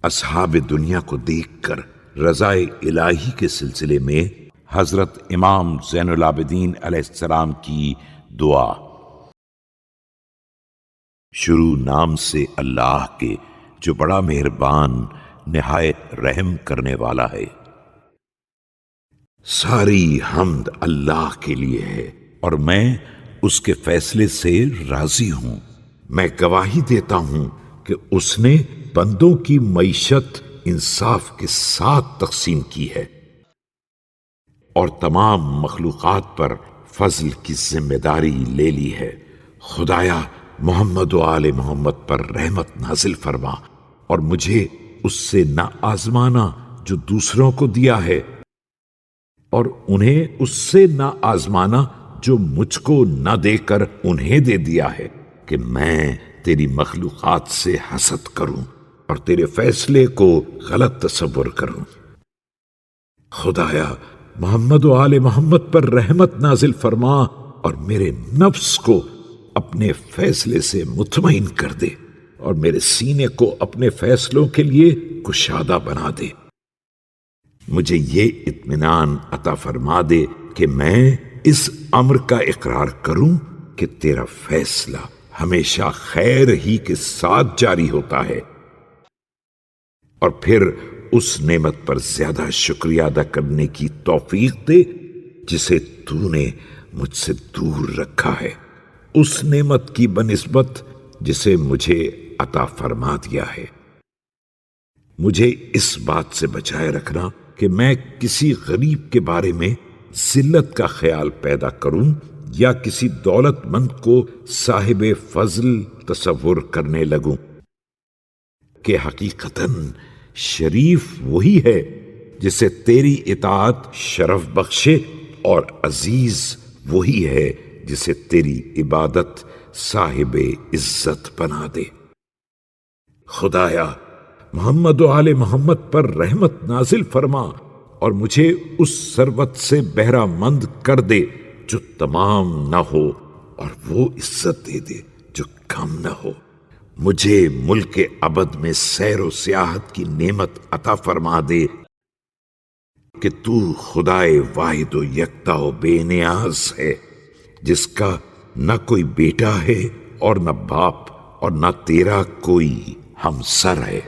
اصحاب دنیا کو دیکھ کر رضائے الہی کے سلسلے میں حضرت امام زین العابدین علیہ السلام کی دعا۔ شروع نام سے اللہ کے جو بڑا مہربان نہایت رحم کرنے والا ہے۔ ساری حمد اللہ کے لیے ہے اور میں اس کے فیصلے سے راضی ہوں۔ میں گواہی دیتا ہوں کہ اس نے بندوں کی معیشت انصاف کے ساتھ تقسیم کی ہے اور تمام مخلوقات پر فضل کی ذمہ داری لے لی ہے۔ خدایا محمد و آل محمد پر رحمت نازل فرما اور مجھے اس سے نہ آزمانا جو دوسروں کو دیا ہے، اور انہیں اس سے نہ آزمانا جو مجھ کو نہ دے کر انہیں دے دیا ہے، کہ میں تیری مخلوقات سے حسد کروں اور تیرے فیصلے کو غلط تصور کروں۔ خدایا محمد و آل محمد پر رحمت نازل فرما اور میرے نفس کو اپنے فیصلے سے مطمئن کر دے اور میرے سینے کو اپنے فیصلوں کے لیے کشادہ بنا دے۔ مجھے یہ اطمینان عطا فرما دے کہ میں اس امر کا اقرار کروں کہ تیرا فیصلہ ہمیشہ خیر ہی کے ساتھ جاری ہوتا ہے، اور پھر اس نعمت پر زیادہ شکریہ ادا کرنے کی توفیق دے جسے تو نے مجھ سے دور رکھا ہے، اس نعمت کی بنسبت جسے مجھے عطا فرما دیا ہے۔ مجھے اس بات سے بچائے رکھنا کہ میں کسی غریب کے بارے میں ذلت کا خیال پیدا کروں یا کسی دولت مند کو صاحب فضل تصور کرنے لگوں، کہ حقیقتاً شریف وہی ہے جسے تیری اطاعت شرف بخشے، اور عزیز وہی ہے جسے تیری عبادت صاحب عزت بنا دے۔ خدایا محمد و آل محمد پر رحمت نازل فرما اور مجھے اس ثروت سے بہرہ مند کر دے جو تمام نہ ہو، اور وہ عزت دے دے جو کم نہ ہو۔ مجھے ملک ابد میں سیر و سیاحت کی نعمت عطا فرما دے کہ تو خدائے واحد و یکتا و بے نیاز ہے، جس کا نہ کوئی بیٹا ہے اور نہ باپ، اور نہ تیرا کوئی ہمسر ہے۔